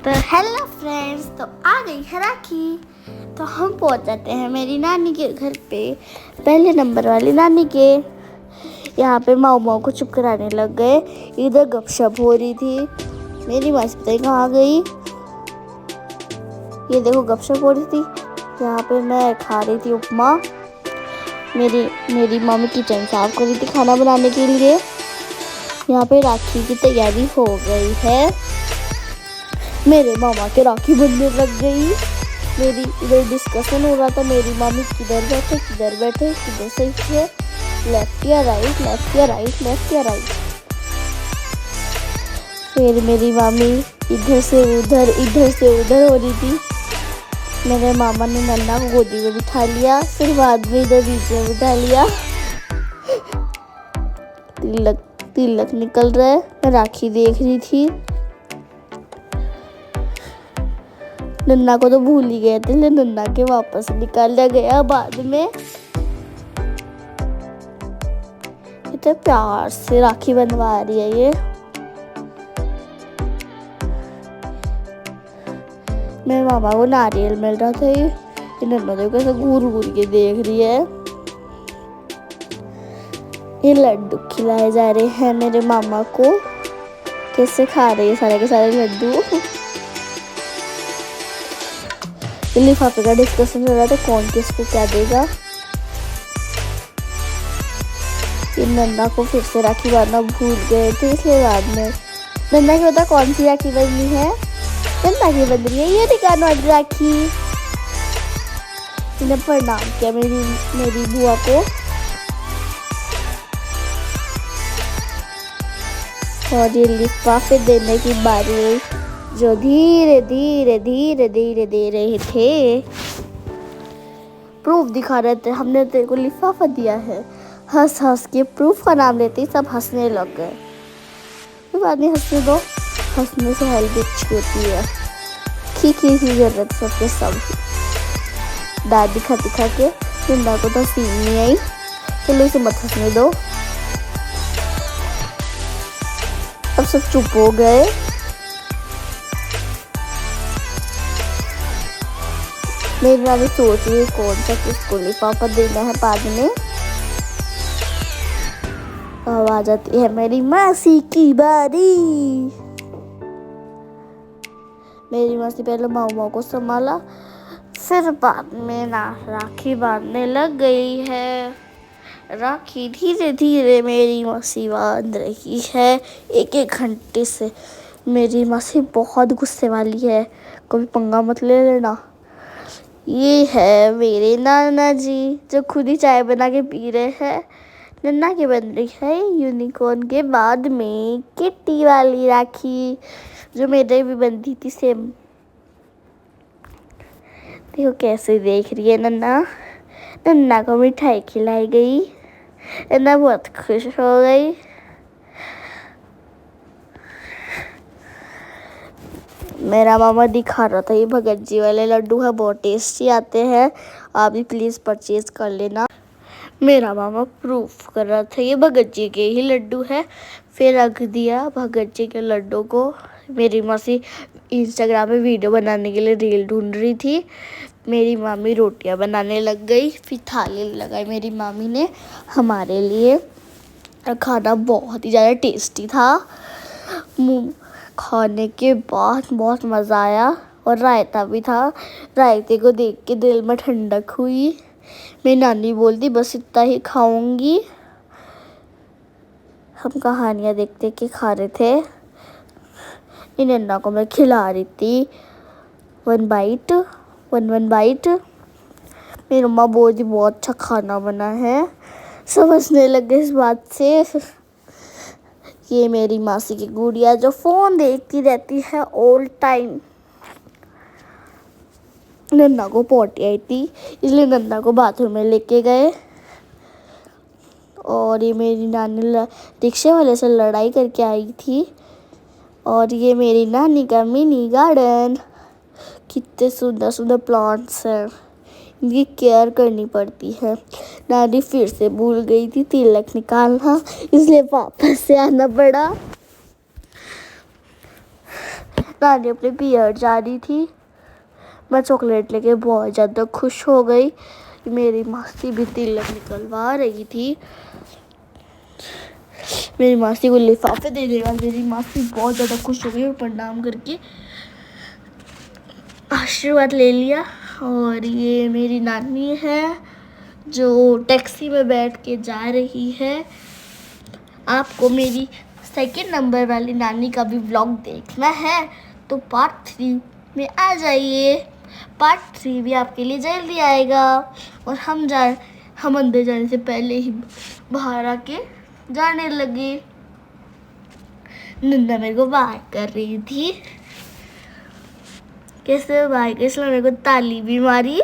तो hello friends, तो आ गई है राखी। तो हम पहुंच जाते हैं मेरी नानी के घर पे, पहले नंबर वाली नानी के। यहाँ पे माऊ माऊ को चुप कराने लग गए। इधर गपशप हो रही थी। मेरी माँ से पता नहीं कहाँ गई। ये देखो गपशप हो रही थी। यहाँ पे मैं खा रही थी उपमा। मेरी मम्मी किचन साफ कर रही थी खाना बनाने के लिए। यहाँ पे राखी की तैयारी हो गई है। मेरे मामा के राखी बनने लग गई। मेरी इधर डिस्कशन हो रहा था, मेरी मामी किधर बैठे किधर सही है, लेफ्ट या राइट, लेफ्ट या राइट, लेफ्ट या राइट। फिर मेरी मामी इधर से उधर हो रही थी। मेरे मामा ने नन्ना को गोदी में बिठा लिया, फिर बाद में इधर बीच में बिठा लिया। तिलक निकल रहा है। मैं राखी देख रही थी। नन्ना को तो भूल ही गए थे, लेकिन नन्ना के वापस निकाला गया बाद में। इतने प्यार से राखी बनवा रही है ये। मेरे मामा को नारियल मिल रहा था। ये नन्ना देखो कैसे घूर के देख रही है। ये लड्डू खिलाए जा रहे हैं मेरे मामा को। कैसे खा रहे हैं सारे के सारे लड्डू। लिफाफे का डिस्कशन हो रहा था, कौन किसको क्या देगा। ये नन्ना को फिर से राखी बांधना भूल गए थे, इसलिए बाद में नन्ना की पता कौन सी राखी बंधनी है। नन्ना की बंध रही है ये दुकान वाली राखी। इन्हें प्रणाम किया मेरी बुआ को। और ये लिफाफे देने की बारी जो धीरे धीरे दे रहे थे। प्रूफ दिखा रहे थे, हमने तेरे को लिफाफा दिया है। हंस के प्रूफ का नाम लेते ही सब हंसने लग गए। कोई बात नहीं, हंसने दो, हंसने से हेल्थ अच्छी होती है। की जरूरत सबके सब। दादी दिखा के नन्ना को तो सीन नहीं आई। चलो इसे मत हंसने दो। अब सब चुप हो गए। मेरी नानी सोच रही है कौन सा किसको लिफाफा देना है बाद में। अब आ जाती है मेरी मासी की बारी। मेरी मासी पहले माऊ को संभाला, फिर बाद में ना राखी बांधने लग गई है। राखी धीरे धीरे मेरी मासी बांध रही है, एक घंटे से। मेरी मासी बहुत गुस्से वाली है, कभी पंगा मत ले लेना। ये है मेरे नाना जी जो खुद ही चाय बना के पी रहे हैं। नन्ना की बन रही है यूनिकॉर्न के बाद में किट्टी वाली राखी, जो मेरे भी बनती थी सेम। देखो कैसे देख रही है नन्ना को मिठाई खिलाई गई। नन्ना बहुत खुश हो गई। मेरा मामा दिखा रहा था ये भगत जी वाले लड्डू है, बहुत टेस्टी आते हैं, आप भी प्लीज़ परचेज कर लेना। मेरा मामा प्रूफ कर रहा था ये भगत जी के ही लड्डू है। फिर रख दिया भगत जी के लड्डू को। मेरी मासी इंस्टाग्राम में वीडियो बनाने के लिए रील ढूंढ रही थी। मेरी मामी रोटियां बनाने लग गई। फिर थाली लगाई मेरी मामी ने हमारे लिए। खाना बहुत ही ज़्यादा टेस्टी था। खाने के बाद बहुत मज़ा आया। और रायता भी था। रायते को देख के दिल में ठंडक हुई। मेरी नानी बोलती बस इतना ही खाऊंगी। हम कहानियाँ देखते के खा रहे थे। इन नन्ना को मैं खिला रही थी वन बाइट। मेरी मम्मा बोलती बहुत अच्छा खाना बना है। समझने लगे इस बात से। ये मेरी मासी की गुड़िया जो फोन देखती रहती है ऑल टाइम। नन्ना को पोटी आई थी, इसलिए नन्ना को बाथरूम में लेके गए। और ये मेरी नानी रिक्शे वाले से लड़ाई करके आई थी। और ये मेरी नानी का मिनी गार्डन। कितने सुंदर प्लांट्स हैं, इनकी केयर करनी पड़ती है। नानी फिर से भूल गई थी तिलक निकालना, इसलिए वापस से आना पड़ा। नानी अपने पियर जा रही थी। मैं चॉकलेट लेके बहुत ज़्यादा खुश हो गई। मेरी मासी भी तिलक निकलवा रही थी। मेरी मासी को लिफाफे देने के बाद मेरी मासी बहुत ज़्यादा खुश हो गई और प्रणाम करके आशीर्वाद ले लिया। और ये मेरी नानी है जो टैक्सी में बैठ के जा रही है। आपको मेरी सेकंड नंबर वाली नानी का भी व्लॉग देखना है तो पार्ट 3 में आ जाइए। पार्ट 3 भी आपके लिए जल्दी आएगा। और हम अंदर जाने से पहले ही बाहर आके जाने लगे। नन्ना मेरे को बाय कर रही थी। कैसे बाय, कैसे मेरे को ताली भी मारी।